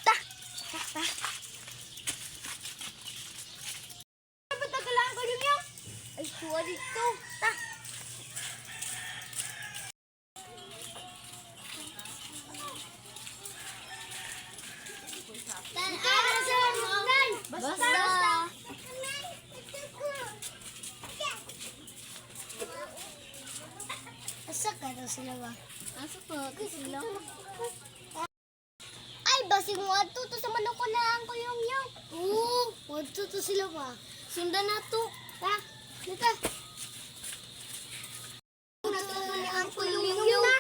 Ta! Ta! Patagalaan ko yun yan. Ay, tuwa dito. Ta! Basta! Asa ka daw sila ba? Asa po? Sila? Ay, basig mo ato to sa manok ko na ang kuyong yung. Oo, wadto to sila ba? Sundan na to. Ta, dito. Ang kuyong yung na.